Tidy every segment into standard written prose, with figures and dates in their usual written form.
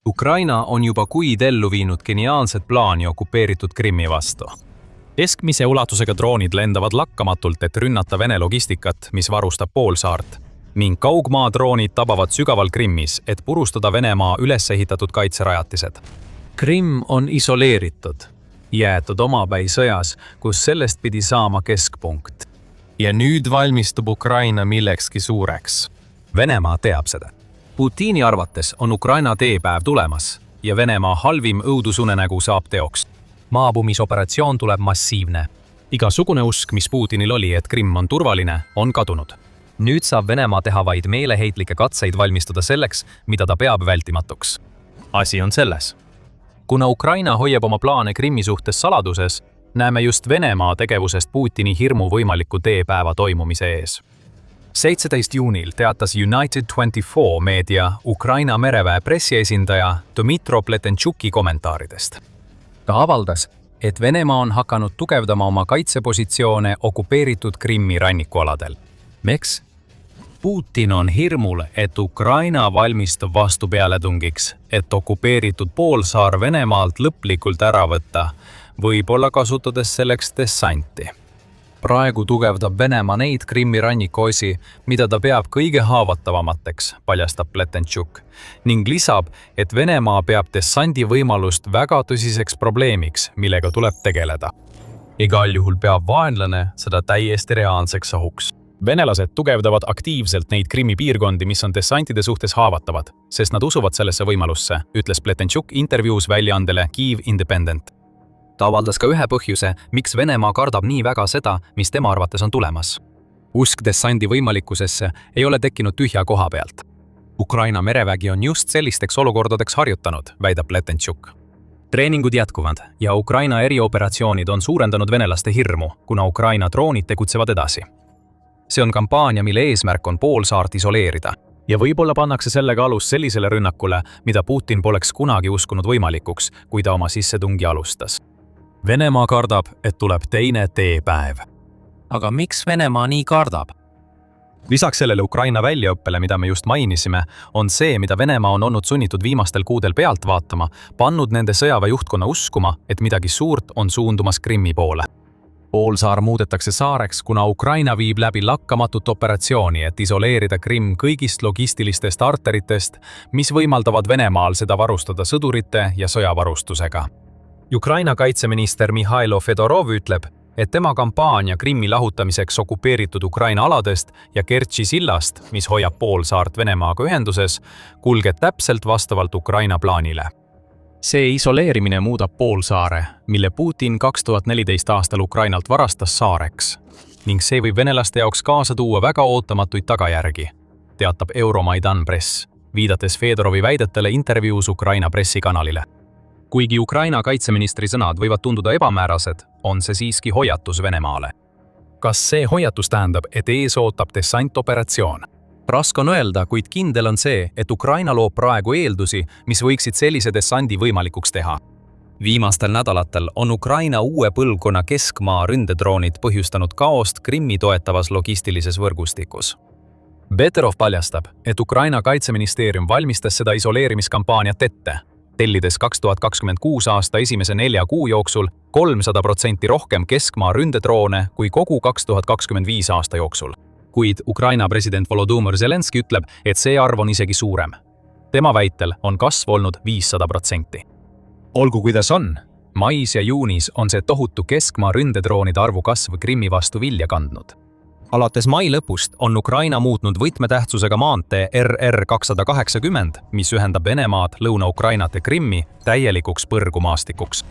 Ukraina on juba kuid ellu viinud geniaalset plaani okupeeritud Krimmi vastu. Keskmise ulatusega droonid lendavad lakkamatult, et rünnata Vene logistikat, mis varustab poolsaart, ning kaugmaadroonid tabavad sügaval Krimmis, et purustada Venemaa üles ehitatud kaitserajatised. Krimm on isoleeritud, jäetud omapäi sõjas, kus sellest pidi saama keskpunkt. Ja nüüd valmistub Ukraina millekski suureks. Venemaa teab seda. Putini arvates on Ukraina teepäev tulemas ja Venemaa halvim õudusunenägu saab teoks. Maabumisoperatsioon tuleb massiivne. Igasugune usk, mis Putinil oli, et Krimm on turvaline, on kadunud. Nüüd saab Venemaa teha vaid meeleheitlikke katseid valmistuda selleks, mida ta peab vältimatuks. Asi on selles. Kuna Ukraina hoiab oma plaane Krimmi suhtes saladuses, näeme just Venemaa tegevusest Putini hirmu võimaliku teepäeva toimumise ees. 17. juunil teatas United24 meedia Ukraina mereväe pressiesindaja Dmytro Pletenchuki kommentaaridest. Ta avaldas, et Venemaa on hakanud tugevdama oma kaitsepositsioone okupeeritud Krimmi rannikualadel. Miks? Putin on hirmul, et Ukraina valmistub vastupealetungiks, et okupeeritud poolsaar Venemaalt lõplikult ära võtta, võib-olla kasutades selleks dessanti. Praegu tugevdab Venemaa neid Krimmi rannikuosi, mida ta peab kõige haavatavamateks, paljastab Pletenchuk, ning lisab, et Venemaa peab dessandi võimalust väga tõsiseks probleemiks, millega tuleb tegeleda. Igal juhul peab vaenlane seda täiesti reaalseks ohuks. Venelased tugevdavad aktiivselt neid Krimmi piirkondi, mis on dessantide suhtes haavatavad, sest nad usuvad sellesse võimalusse, ütles Pletenchuk intervjuus väljaandele Kyiv Independent. Ta avaldas ka ühe põhjuse, miks Venemaa kardab nii väga seda, mis tema arvates on tulemas. Usk dessandi võimalikkusesse ei ole tekkinud tühja koha pealt. Ukraina merevägi on just sellisteks olukordadeks harjutanud, väidab Pletenchuk. Treeningud jätkuvad ja Ukraina erioperatsioonid on suurendanud venelaste hirmu, kuna Ukraina droonid tegutsevad edasi. See on kampaania, mille eesmärk on poolsaart isoleerida. Ja võib-olla pannakse sellega alus sellisele rünnakule, mida Putin poleks kunagi uskunud võimalikuks, kui ta oma sissetungi alustas. Venemaa kardab, et tuleb teine teepäev. Aga miks Venemaa nii kardab? Lisaks sellele Ukraina väljaõppele, mida me just mainisime, on see, mida Venemaa on olnud sunnitud viimastel kuudel pealt vaatama, pannud nende sõjaväe juhtkonna uskuma, et midagi suurt on suundumas Krimmi poole. Poolsaar muudetakse saareks, kuna Ukraina viib läbi lakkamatut operatsiooni, et isoleerida Krimm kõigist logistilistest arteritest, mis võimaldavad Venemaal seda varustada sõdurite ja sõjavarustusega. Ukraina kaitseminister Mihhailo Fedorov ütleb, et tema kampaania Krimmi lahutamiseks okupeeritud Ukraina aladest ja Kertši sillast, mis hoiab poolsaart Venemaaga ühenduses, kulgeb täpselt vastavalt Ukraina plaanile. See isoleerimine muudab poolsaare, mille Putin 2014 aastal Ukrainalt varastas saareks, ning see võib venelaste jaoks kaasa tuua väga ootamatuid tagajärgi, teatab Euromaidan Press, viidates Fedorovi väidetele intervjuus Ukraina pressikanalile. Kuigi Ukraina kaitseministri sõnad võivad tunduda ebamäärased, on see siiski hoiatus Venemaale. Kas see hoiatus tähendab, et ees ootab dessantoperatsioon? Raske on öelda, kuid kindel on see, et Ukraina loob praegu eeldusi, mis võiksid sellise dessandi võimalikuks teha. Viimastel nädalatel on Ukraina uue põlvkonna keskmaa ründedroonid põhjustanud kaost Krimmi toetavas logistilises võrgustikus. Beterov paljastab, et Ukraina kaitseministeerium valmistas seda isoleerimiskampaaniat ette, tellides 2026 aasta esimese 4 kuu jooksul 300% rohkem keskmaa ründedroone kui kogu 2025 aasta jooksul. Kuid Ukraina president Volodymyr Zelenski ütleb, et see arv on isegi suurem. Tema väitel on kasv olnud 500%. Olgu kuidas on, mais ja juunis on see tohutu keskmaa ründedroonide arvu kasv Krimmi vastu vilja kandnud. Alates mai lõpust on Ukraina muutnud võtmetähtsusega maantee RR280, mis ühendab Venemaad, Lõuna-Ukrainat ja Krimmi täielikuks põrgumaastikuks.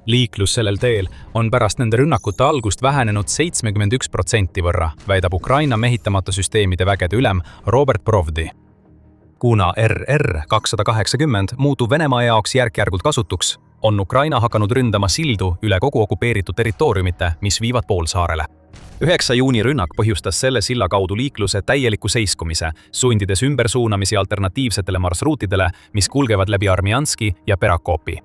Liiklus sellel teel on pärast nende rünnakute algust vähenenud 71% võrra, väidab Ukraina mehitamata süsteemide vägede ülem Robert Provdi. Kuna RR280 muutub Venemaa jaoks järk-järgult kasutuks, on Ukraina hakanud ründama sildu üle kogu okupeeritud territooriumite, mis viivad poolsaarele. 9. juuni rünnak põhjustas selle silla kaudu liikluse täieliku seiskumise, sundides ümbersuunamisi alternatiivsetele marsruutidele, mis kulgevad läbi Armjanski ja Perakopi.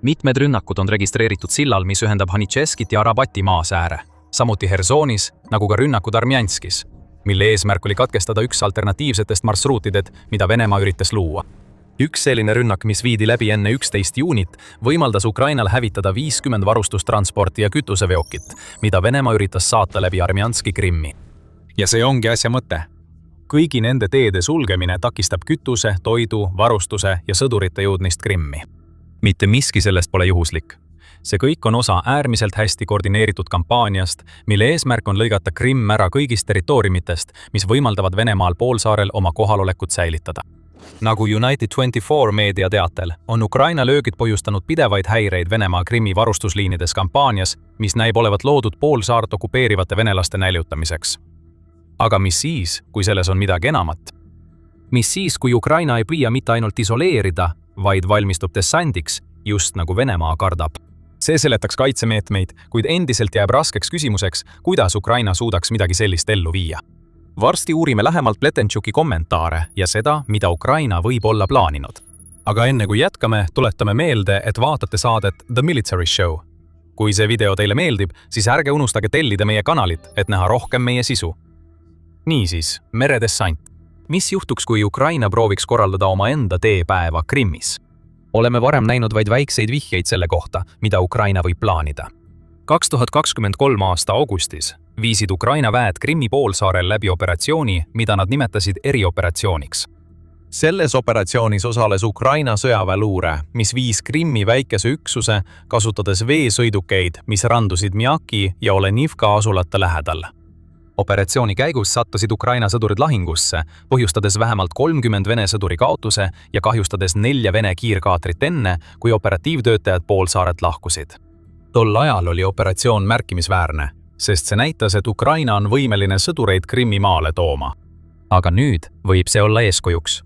Mitmed rünnakud on registreeritud sillal, mis ühendab Hanitšeskit ja Arabati maasääre, samuti Hersonis, nagu ka rünnakud Armjanskis, mille eesmärk oli katkestada üks alternatiivsetest marsruutidest, mida Venemaa üritas luua. Üks selline rünnak, mis viidi läbi enne 11. juunit, võimaldas Ukrainal hävitada 50 varustustransporti ja kütuseveokit, mida Venemaa üritas saata läbi Armjanski Krimmi. ja see ongi asja mõte. Kõigi nende teede sulgemine takistab kütuse, toidu, varustuse ja sõdurite jõudmist Krimmi. Mitte miski sellest pole juhuslik. See kõik on osa äärmiselt hästi koordineeritud kampaaniast, mille eesmärk on lõigata Krimm ära kõigist territooriumitest, mis võimaldavad Venemaal poolsaarel oma kohalolekut säilitada. Nagu United24 meedia teatel, on Ukraina löögid põhjustanud pidevaid häireid Venemaa Krimmi varustusliinides kampaanias, mis näib olevat loodud poolsaart okupeerivate venelaste näljutamiseks. Aga mis siis, kui selles on midagi enamat? Mis siis, kui Ukraina ei püüa mitte ainult isoleerida, vaid valmistub dessandiks, just nagu Venemaa kardab? See seletaks kaitsemeetmeid, kuid endiselt jääb raskeks küsimuseks, kuidas Ukraina suudaks midagi sellist ellu viia. Varsti uurime lähemalt Pletentšuki kommentaare ja seda, mida Ukraina võib olla plaaninud. Aga enne kui jätkame, tuletame meelde, et vaatate saadet The Military Show. Kui see video teile meeldib, siis ärge unustage tellida meie kanalit, et näha rohkem meie sisu. Niisiis, meredessant. Mis juhtuks, kui Ukraina prooviks korraldada omaenda teepäeva Krimmis? Oleme varem näinud vaid väikseid vihjeid selle kohta, mida Ukraina võib plaanida. 2023 aasta augustis viisid Ukraina väed Krimmi poolsaarel läbi operatsiooni, mida nad nimetasid erioperatsiooniks. Selles operatsioonis osales Ukraina sõjaväeluure, mis viis Krimmi väikese üksuse, kasutades veesõidukeid, mis randusid Mjaki ja Olenivka asulate lähedal. Operatsiooni käigus sattusid Ukraina sõdurid lahingusse, põhjustades vähemalt 30 Vene sõduri kaotuse ja kahjustades 4 Vene kiirkaatrit enne, kui operatiivtöötajad poolsaaret lahkusid. Tol ajal oli operatsioon märkimisväärne, sest see näitas, et Ukraina on võimeline sõdureid Krimmi maale tooma. Aga nüüd võib see olla eeskujuks.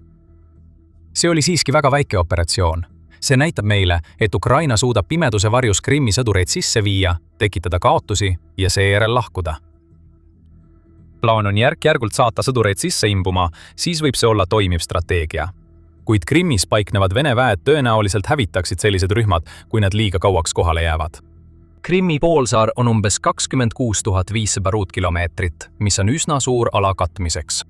See oli siiski väga väike operatsioon. See näitab meile, et Ukraina suudab pimeduse varjus Krimmi sõdureid sisse viia, tekitada kaotusi ja seejärel lahkuda. Plaan on järk-järgult saata sõdureid sisse imbuma, siis võib see olla toimiv strateegia. Kuid Krimmis paiknevad Vene väed tõenäoliselt hävitaksid sellised rühmad, kui nad liiga kauaks kohale jäävad. Krimmi poolsaar on umbes 26 500 ruutkilomeetrit, mis on üsna suur ala katmiseks.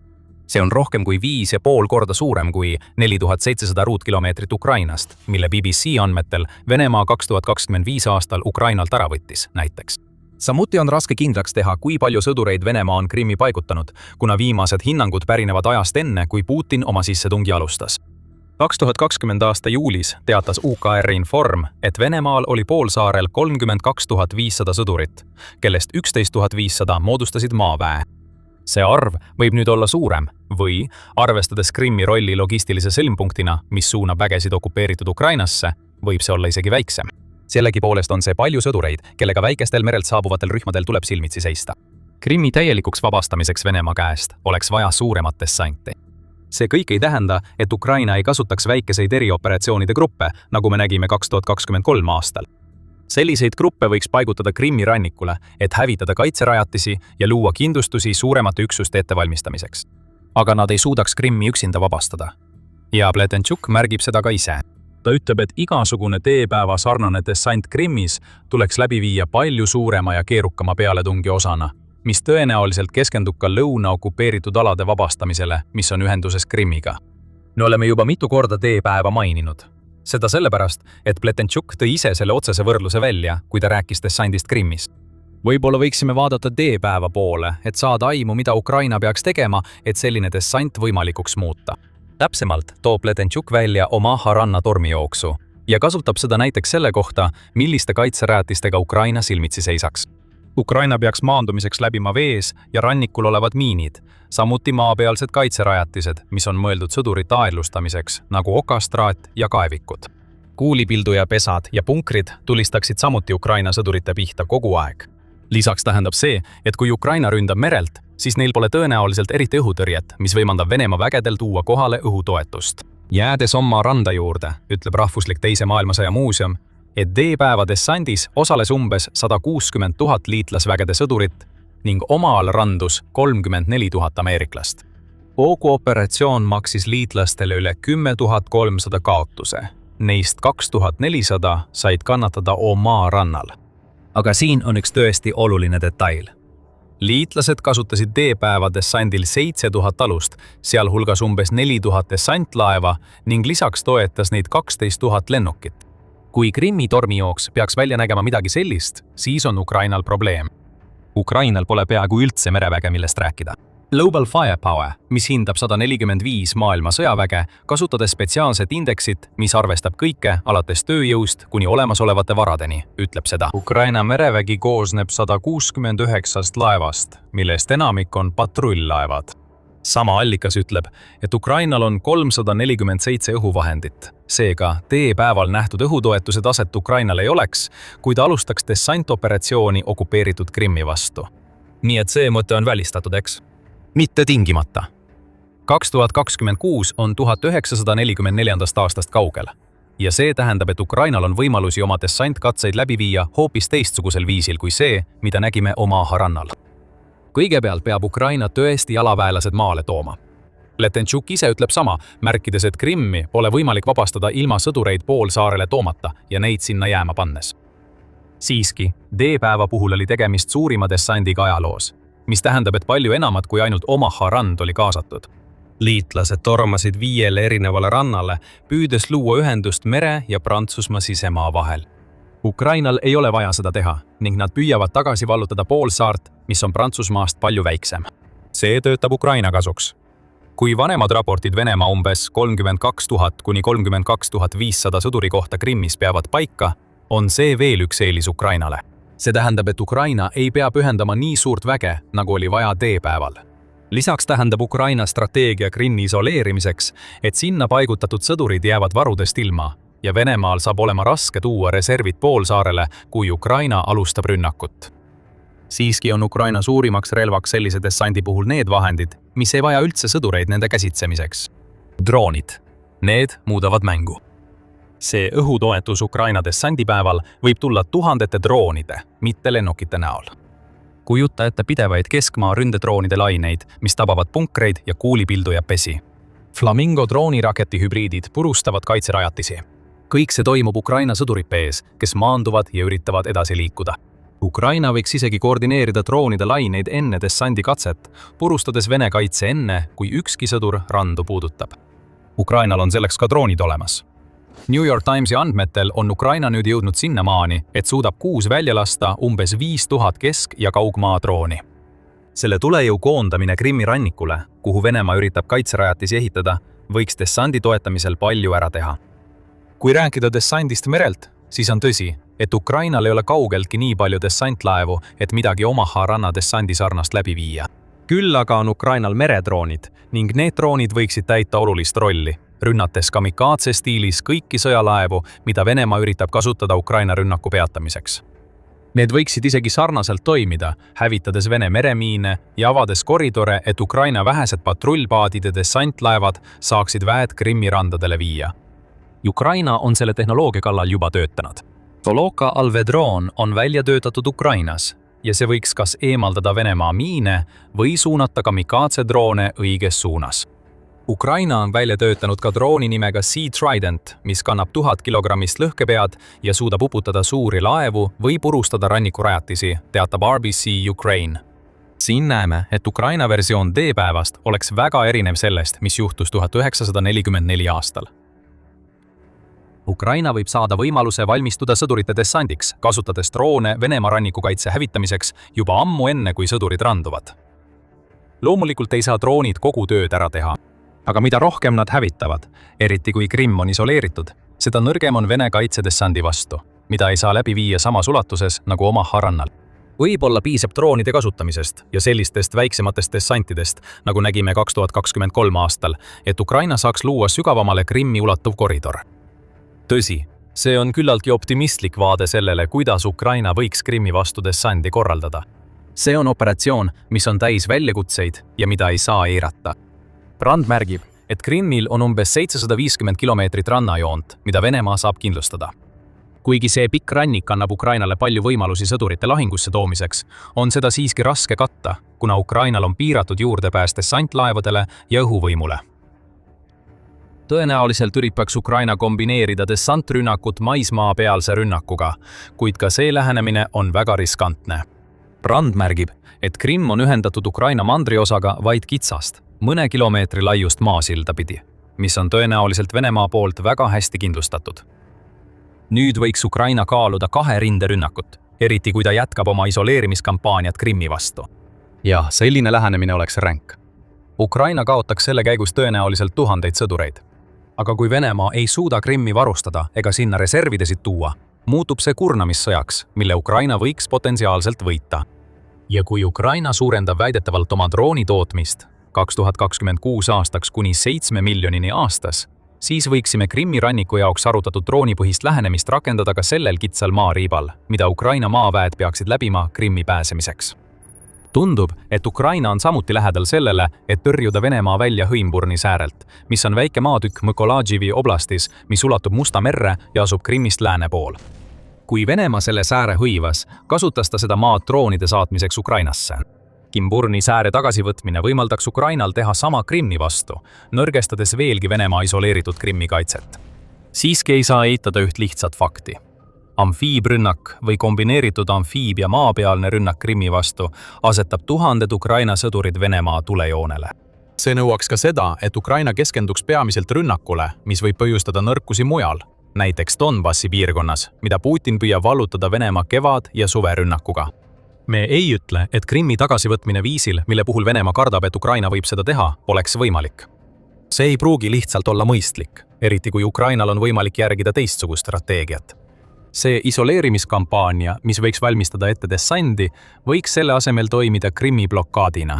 See on rohkem kui 5,5 korda suurem kui 4700 ruutkilomeetrit Ukrainast, mille BBC andmetel Venemaa 2025 aastal Ukrainalt ära võttis, näiteks. Samuti on raske kindlaks teha, kui palju sõdureid Venemaa on Krimmi paigutanud, kuna viimased hinnangud pärinevad ajast enne, kui Putin oma sissetungi alustas. 2020 aasta juulis teatas UKR Inform, et Venemaal oli poolsaarel 32 500 sõdurit, kellest 11 500 moodustasid maaväe. See arv võib nüüd olla suurem või, arvestades Krimmi rolli logistilise sõlmpunktina, mis suunab vägesid okupeeritud Ukrainasse, võib see olla isegi väiksem. Sellegipoolest on see palju sõdureid, kellega väikestel merelt saabuvatel rühmadel tuleb silmitsi seista. Krimmi täielikuks vabastamiseks Venemaa käest oleks vaja suuremat dessanti. See kõik ei tähenda, et Ukraina ei kasutaks väikeseid erioperatsioonide gruppe, nagu me nägime 2023 aastal. Selliseid gruppe võiks paigutada Krimmi rannikule, et hävitada kaitserajatisi ja luua kindlustusi suuremate üksuste ettevalmistamiseks. Aga nad ei suudaks Krimmi üksinda vabastada. Ja Pletentšuk märgib seda ka ise. Ta ütleb, et igasugune teepäeva sarnane dessant Krimmis tuleks läbi viia palju suurema ja keerukama pealetungi osana, mis tõenäoliselt keskendub ka lõuna okupeeritud alade vabastamisele, mis on ühenduses Krimmiga. Me oleme juba mitu korda teepäeva maininud. Seda sellepärast, et Pletentšuk tõi ise selle otsese võrdluse välja, kui ta rääkis dessandist Krimmis. Võib-olla võiksime vaadata teepäeva poole, et saada aimu, mida Ukraina peaks tegema, et selline dessant võimalikuks muuta. Täpsemalt toob Pletentšuk välja Omaha ranna tormijooksu ja kasutab seda näiteks selle kohta, milliste kaitserajatistega Ukraina silmitsi seisaks. Ukraina peaks maandumiseks läbima vees ja rannikul olevad miinid, samuti maapealsed kaitserajatised, mis on mõeldud sõdurite aedlustamiseks, nagu okastraat ja kaevikud. Kuulipilduja pesad ja punkrid tulistaksid samuti Ukraina sõdurite pihta kogu aeg. Lisaks tähendab see, et kui Ukraina ründab merelt, siis neil pole tõenäoliselt eriti õhutõrjet, mis võimaldab Venemaa vägedel tuua kohale õhutoetust. Jäädes oma randa juurde, ütleb Rahvuslik Teise maailmasõja muuseum, et D-päeva dessandis osales umbes 160 000 liitlasvägede sõdurit ning omal randus 34 000 ameeriklast. Kogu operatsioon maksis liitlastele üle 10 300 kaotuse. Neist 2400 said kannatada Omaa rannal. Aga siin on üks tõesti oluline detail. liitlased kasutasid D-päeva dessandil 7000 alust, sealhulgas umbes 4000 dessantlaeva ning lisaks toetas neid 12 000 lennukit. Kui Krimmi tormijooks peaks välja nägema midagi sellist, siis on Ukrainal probleem. Ukrainal pole peaaegu üldse mereväge, millest rääkida. Global Firepower, mis hindab 145 maailma sõjaväge, kasutades spetsiaalset indeksit, mis arvestab kõike alates tööjõust kuni olemasolevate varadeni, ütleb seda. Ukraina merevägi koosneb 169 laevast, millest enamik on patrull-laevad. Sama allikas ütleb, et Ukrainal on 347 õhuvahendit. Seega, D-päeval nähtud õhutoetuse taset Ukrainal ei oleks, kui ta alustaks dessantoperatsiooni okupeeritud Krimmi vastu. Nii et see mõte on välistatud, eks? Mitte tingimata. 2026 on 1944. aastast kaugel. Ja see tähendab, et Ukrainal on võimalusi oma dessantkatseid läbi viia hoopis teistsugusel viisil kui see, mida nägime Omaha rannal. Kõigepealt peab Ukraina tõesti jalaväelased maale tooma. Pletentšuk ise ütleb sama, märkides, et Krimmi pole võimalik vabastada ilma sõdureid poolsaarele toomata ja neid sinna jääma pannes. Siiski, D-päeva puhul oli tegemist suurima dessandiga ajaloos, mis tähendab, et palju enamat kui ainult Omaha rand oli kaasatud. Liitlased tormasid 5 erinevale rannale, püüdes luua ühendust mere ja Prantsusmaa sisemaa vahel. Ukrainal ei ole vaja seda teha ning nad püüavad tagasi vallutada poolsaart, mis on Prantsusmaast palju väiksem. See töötab Ukraina kasuks. Kui vanemad raportid Venemaa umbes 32 000 kuni 32 500 sõduri kohta Krimmis peavad paika, on see veel üks eelis Ukrainale. See tähendab, et Ukraina ei pea pühendama nii suurt väge, nagu oli vaja D-päeval. Lisaks tähendab Ukraina strateegia Krimmi isoleerimiseks, et sinna paigutatud sõdurid jäävad varudest ilma ja Venemaal saab olema raske tuua reservid poolsaarele, kui Ukraina alustab rünnakut. Siiski on Ukraina suurimaks relvaks sellise dessandi puhul need vahendid, mis ei vaja üldse sõdureid nende käsitsemiseks. Droonid. Need muudavad mängu. See õhutoetus Ukraina dessandipäeval võib tulla tuhandete droonide, mitte lennukite näol. Kujuta ette pidevaid keskmaa ründedroonide laineid, mis tabavad punkreid ja kuulipilduja pesi. Flamingo drooniraketi hübriidid purustavad kaitserajatisi. Kõik see toimub Ukraina sõdurite ees, kes maanduvad ja üritavad edasi liikuda. Ukraina võiks isegi koordineerida droonide laineid enne dessandi katset, purustades Vene kaitse enne, kui ükski sõdur randu puudutab. Ukrainal on selleks ka droonid olemas. New York Timesi andmetel on Ukraina nüüd jõudnud sinnamaani, et suudab kuus välja lasta umbes 5000 kesk- ja kaugmaa drooni. Selle tulejõu koondamine Krimmi rannikule, kuhu Venemaa üritab kaitserajatisi ehitada, võiks dessandi toetamisel palju ära teha. Kui rääkida dessandist merelt, siis on tõsi, et Ukrainal ei ole kaugeltki nii palju dessantlaevu, et midagi Omaha ranna dessandi sarnast läbi viia. Küll aga on Ukrainal meredroonid ning need droonid võiksid täita olulist rolli, rünnates kamikaatse stiilis kõiki sõjalaevu, mida Venemaa üritab kasutada Ukraina rünnaku peatamiseks. Need võiksid isegi sarnaselt toimida, hävitades Vene meremiine ja avades koridore, et Ukraina vähesed patrullpaadid ja dessantlaevad saaksid väed Krimmi randadele viia. Ukraina on selle tehnoloogia kallal juba töötanud. Soloka Alvedron on välja töötatud Ukrainas ja see võiks kas eemaldada Venemaa miine või suunata kamikaatse droone õiges suunas. Ukraina on välja töötanud ka drooni nimega Sea Trident, mis kannab 1000 kilogramist lõhkepead ja suudab uputada suuri laevu või purustada rannikurajatisi, teatab RBC Ukraine. Siin näeme, et Ukraina versioon D-päevast oleks väga erinev sellest, mis juhtus 1944 aastal. Ukraina võib saada võimaluse valmistuda sõdurite dessandiks, kasutades droone Venemaa rannikukaitse hävitamiseks juba ammu enne, kui sõdurid randuvad. Loomulikult ei saa droonid kogu tööd ära teha. Aga mida rohkem nad hävitavad, eriti kui Krimm on isoleeritud, seda nõrgem on Vene kaitse dessandi vastu, mida ei saa läbi viia samas ulatuses nagu Omaha rannal. Võib-olla piisab droonide kasutamisest ja sellistest väiksematest dessantidest, nagu nägime 2023 aastal, et Ukraina saaks luua sügavamale Krimmi ulatuv koridor. Tõsi, see on küllaltki optimistlik vaade sellele, kuidas Ukraina võiks Krimmi vastu dessandi korraldada. See on operatsioon, mis on täis väljakutseid ja mida ei saa eirata. Rand märgib, et Krimmil on umbes 750 kilomeetrit rannajoont, mida Venemaa saab kindlustada. Kuigi see pikk rannik annab Ukrainale palju võimalusi sõdurite lahingusse toomiseks, on seda siiski raske katta, kuna Ukrainal on piiratud juurdepääs dessantlaevadele ja õhuvõimule. Tõenäoliselt üritaks Ukraina kombineerida dessantrünnakut maismaa pealse rünnakuga, kuid ka see lähenemine on väga riskantne. Brand märgib, et Krimm on ühendatud Ukraina mandriosaga vaid kitsast, mõne kilomeetri laiust maasilda pidi, mis on tõenäoliselt Venemaa poolt väga hästi kindlustatud. Nüüd võiks Ukraina kaaluda 2 rinderünnakut, eriti kui ta jätkab oma isoleerimiskampaaniat Krimmi vastu. ja selline lähenemine oleks ränk. Ukraina kaotaks selle käigus tõenäoliselt tuhandeid sõdureid. Aga kui Venemaa ei suuda Krimmi varustada ega sinna reservidesid tuua, muutub see kurnamissõjaks, mille Ukraina võiks potentsiaalselt võita. Ja kui Ukraina suurendab väidetavalt oma droonitootmist 2026 aastaks kuni 7 miljonini aastas, siis võiksime Krimmi ranniku jaoks arutatud droonipõhist lähenemist rakendada ka sellel kitsal maariibal, mida Ukraina maaväed peaksid läbima Krimmi pääsemiseks. Tundub, et Ukraina on samuti lähedal sellele, et tõrjuda Venemaa välja Hõimburni säärelt, mis on väike maatükk Mõkoladživi oblastis, mis ulatub Musta merre ja asub Krimmist lääne pool. Kui Venemaa selle sääre hõivas, kasutas ta seda maad droonide saatmiseks Ukrainasse. Hõimburni sääre tagasivõtmine võimaldaks Ukrainal teha sama Krimmi vastu, nõrgestades veelgi Venemaa isoleeritud Krimmi kaitset. Siiski ei saa eitada üht lihtsat fakti. Amfiibrünnak või kombineeritud amfiib- ja maapealne rünnak Krimmi vastu asetab tuhanded Ukraina sõdurid Venemaa tulejoonele. See nõuaks ka seda, et Ukraina keskenduks peamiselt rünnakule, mis võib põhjustada nõrkusi mujal, näiteks Donbassi piirkonnas, mida Putin püüab vallutada Venemaa kevad- ja suverünnakuga. Me ei ütle, et Krimmi tagasivõtmine viisil, mille puhul Venemaa kardab, et Ukraina võib seda teha, oleks võimalik. See ei pruugi lihtsalt olla mõistlik, eriti kui Ukrainal on võimalik järgida teistsugust strateegiat. See isoleerimiskampaania, mis võiks valmistada ette dessandi, võiks selle asemel toimida Krimmi blokaadina.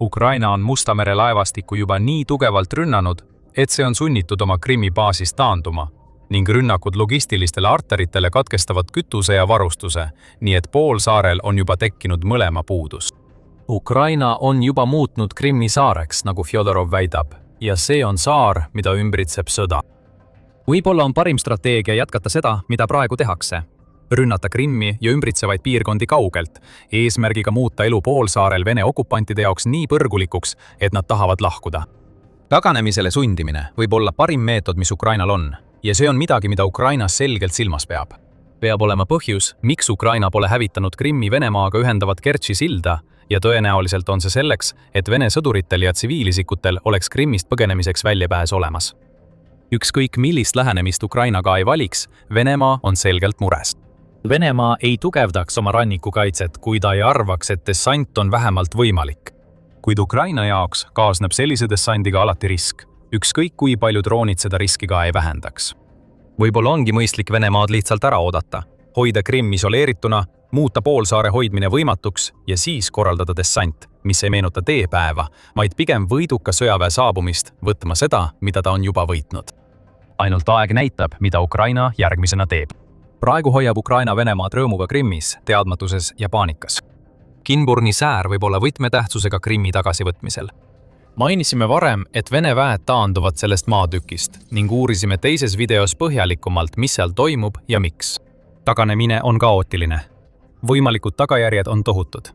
Ukraina on Musta mere laevastikku juba nii tugevalt rünnanud, et see on sunnitud oma Krimmi baasist taanduma ning rünnakud logistilistele arteritele katkestavad kütuse ja varustuse, nii et poolsaarel on juba tekkinud mõlema puudus. Ukraina on juba muutnud Krimmi saareks, nagu Fjodorov väidab, ja see on saar, mida ümbritseb sõda. Võib-olla on parim strateegia jätkata seda, mida praegu tehakse. Rünnata Krimmi ja ümbritsevaid piirkondi kaugelt, eesmärgiga muuta elu poolsaarel Vene okupantide jaoks nii põrgulikuks, et nad tahavad lahkuda. Taganemisele sundimine võib olla parim meetod, mis Ukrainal on, ja see on midagi, mida Ukraina selgelt silmas peab. Peab olema põhjus, miks Ukraina pole hävitanud Krimmi Venemaaga ühendavat Kertši silda, ja tõenäoliselt on see selleks, et Vene sõduritel ja tsiviilisikutel oleks Krimmist põgenemiseks väljapääs olemas. Ükskõik millist lähenemist Ukraina ka ei valiks, Venemaa on selgelt mures. Venemaa ei tugevdaks oma rannikukaitset, kui ta ei arvaks, et dessant on vähemalt võimalik. Kuid Ukraina jaoks kaasneb sellise dessandiga alati risk, ükskõik kui palju droonid seda riski ka ei vähendaks. Võib-olla ongi mõistlik Venemaad lihtsalt ära oodata, hoida Krimm isoleerituna, muuta poolsaare hoidmine võimatuks ja siis korraldada dessant, mis ei meenuta teepäeva, vaid pigem võiduka sõjaväe saabumist, võtma seda, mida ta on juba võitnud. Ainult aeg näitab, mida Ukraina järgmisena teeb. Praegu hoiab Ukraina Venemaad rõõmuga Krimmis, teadmatuses ja paanikas. Hõimburni säär võib olla võtmetähtsusega Krimmi tagasivõtmisel. Mainisime varem, et Vene väed taanduvad sellest maatükist ning uurisime teises videos põhjalikumalt, mis seal toimub ja miks. Taganemine on kaootiline. Võimalikud tagajärjed on tohutud.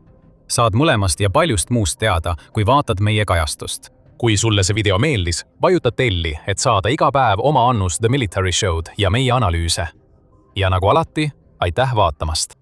Saad mõlemast ja paljust muust teada, kui vaatad meie kajastust. Kui sulle see video meeldis, vajuta telli, et saada iga päev oma annus The Military Show'd ja meie analüüse. Ja nagu alati, aitäh vaatamast!